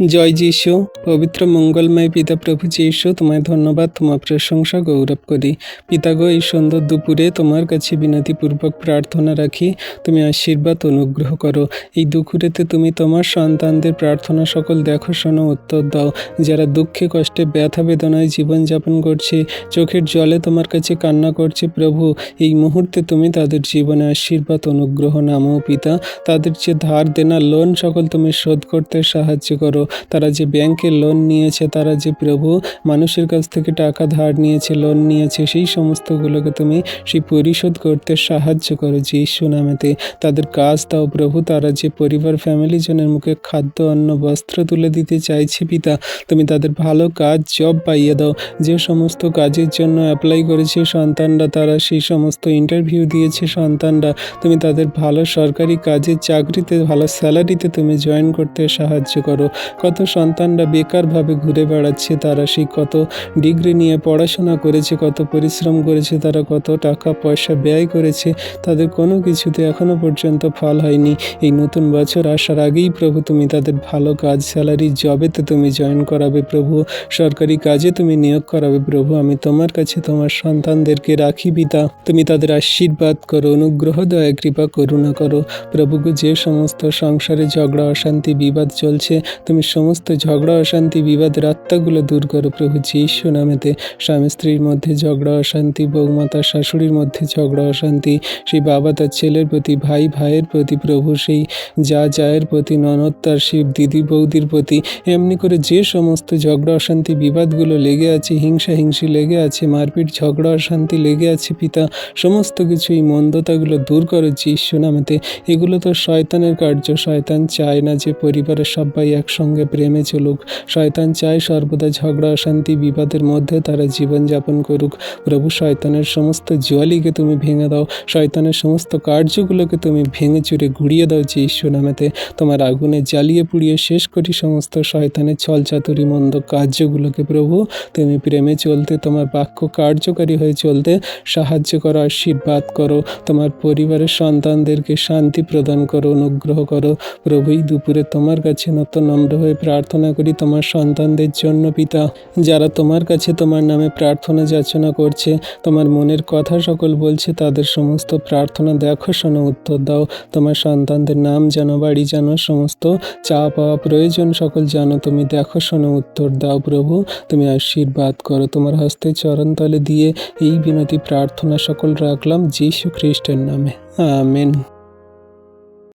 জয় যীশু। পবিত্র মঙ্গলময় পিতা প্রভু যীশু, তোমায় ধন্যবাদ, তোমার প্রশংসা গৌরব করি। পিতা গো, এই সুন্দর দুপুরে তোমার কাছে বিনতিপূর্বক প্রার্থনা রাখি, তুমি আশীর্বাদ অনুগ্রহ করো। এই দুপুরেতে তুমি তোমার সন্তানদের প্রার্থনা সকল দেখো, শোনো, উত্তর দাও। যারা দুঃখে কষ্টে ব্যথা বেদনায় জীবনযাপন করছে, চোখের জলে তোমার কাছে কান্না করছে, প্রভু এই মুহূর্তে তুমি তাদের জীবনে আশীর্বাদ অনুগ্রহ নামো পিতা। তাদের যে ধার দেনা লোন সকল তুমি শোধ করতে সাহায্য করো। তারা যে ব্যাংকে লোন নিয়েছে, তারা যে প্রভু মানুষের কাছ থেকে টাকা ধার নিয়েছে, লোন নিয়েছে, সেই সমস্তগুলোকে তুমি সেই পরিশোধ করতে সাহায্য করো যীশু নামেতে। তাদের কাজ দাও প্রভু। তারা যে পরিবার ফ্যামিলি জনের মুখে খাদ্য অন্ন বস্ত্র তুলে দিতে চাইছে পিতা, তুমি তাদের ভালো কাজ জব পাইয়ে দাও। যে সমস্ত কাজের জন্য অ্যাপ্লাই করেছে সন্তানরা, তারা সেই সমস্ত ইন্টারভিউ দিয়েছে সন্তানরা, তুমি তাদের ভালো সরকারি কাজের চাকরিতে ভালো স্যালারিতে তুমি জয়েন করতে সাহায্য করো। কত সন্তানরা বেকারভাবে ঘুরে বেড়াচ্ছে, তারা সেই কত ডিগ্রি নিয়ে পড়াশোনা করেছে, কত পরিশ্রম করেছে, তারা কত টাকা পয়সা ব্যয় করেছে, তাদের কোনো কিছুতে এখনো পর্যন্ত ফল হয়নি। এই নতুন বছর আসার আগেই প্রভু তুমি তাদের ভালো কাজ, স্যালারি, জবেতে তুমি জয়েন করাবে প্রভু, সরকারি কাজে তুমি নিয়োগ করাবে প্রভু। আমি তোমার কাছে তোমার সন্তানদেরকে রাখি পিতা, তুমি তাদের আশীর্বাদ করো, অনুগ্রহ, দয়া, কৃপা, করুণা করো প্রভুকে। যে সমস্ত সংসারে ঝগড়া অশান্তি বিবাদ চলছে, তুমি সমস্ত ঝগড়া অশান্তি বিবাদের আত্মাগুলো দূর করো প্রভু যীশু নামেতে। স্বামী স্ত্রীর মধ্যে ঝগড়া অশান্তি, বৌমা তার শাশুড়ির মধ্যে ঝগড়া অশান্তি, সেই বাবা তার ছেলের প্রতি, ভাই ভাইয়ের প্রতি প্রভু, সেই জায়ের প্রতি, ননদ তার সেই দিদি বৌদির প্রতি, এমনি করে যে সমস্ত ঝগড়া অশান্তি বিবাদগুলো লেগে আছে, হিংসা হিংসি লেগে আছে, মারপিট ঝগড়া অশান্তি লেগে আছে পিতা, সমস্ত কিছু এই মন্দতাগুলো দূর করো যীশু নামেতে। এগুলো তো শয়তানের কার্য। শয়তান চায় না যে পরিবারের সবাই একসঙ্গে প্রেমে চলুক। শয়তান চায় সর্বদা ঝগড়া অশান্তি বিবাদের মধ্যে তারা জীবনযাপন করুক। প্রভু, শয়তানের সমস্ত জুয়ালিকে তুমি ভেঙে দাও, শয়তানের সমস্ত কার্যগুলোকে তুমি ভেঙে চুরে গুড়িয়ে দাও যীশু নামেতে। তোমার আগুনে জ্বালিয়ে পুড়িয়ে শেষ করি সমস্ত শয়তানের ছলচাতুরি মন্দ কার্যগুলোকে প্রভু। তুমি প্রেমে চলতে, তোমার বাক্য কার্যকারী হয়ে চলতে সাহায্য করো, আশীর্বাদ করো। তোমার পরিবারের সন্তানদেরকে শান্তি প্রদান করো, অনুগ্রহ করো প্রভু। এই দুপুরে তোমার কাছে নত নম্র হয়ে প্রার্থনা করি তোমার সন্তানদের জন্য পিতা, যারা তোমার কাছে তোমার নামে প্রার্থনা যাচনা করছে, তোমার মনের কথা সকল বলছে, তাদের সমস্ত প্রার্থনা দেখো, শোনো, উত্তর দাও। তোমার সন্তানদের নাম জানো, বাড়ি জানো, সমস্ত চাওয়া পাওয়া প্রয়োজন সকল জানো, তুমি দেখো, শোনো, উত্তর দাও প্রভু। তুমি আশীর্বাদ করো। তোমার হস্তে চরণতলে দিয়ে এই বিনতি প্রার্থনা সকল রাখলাম যীশু খ্রিস্টের নামে, আমেন।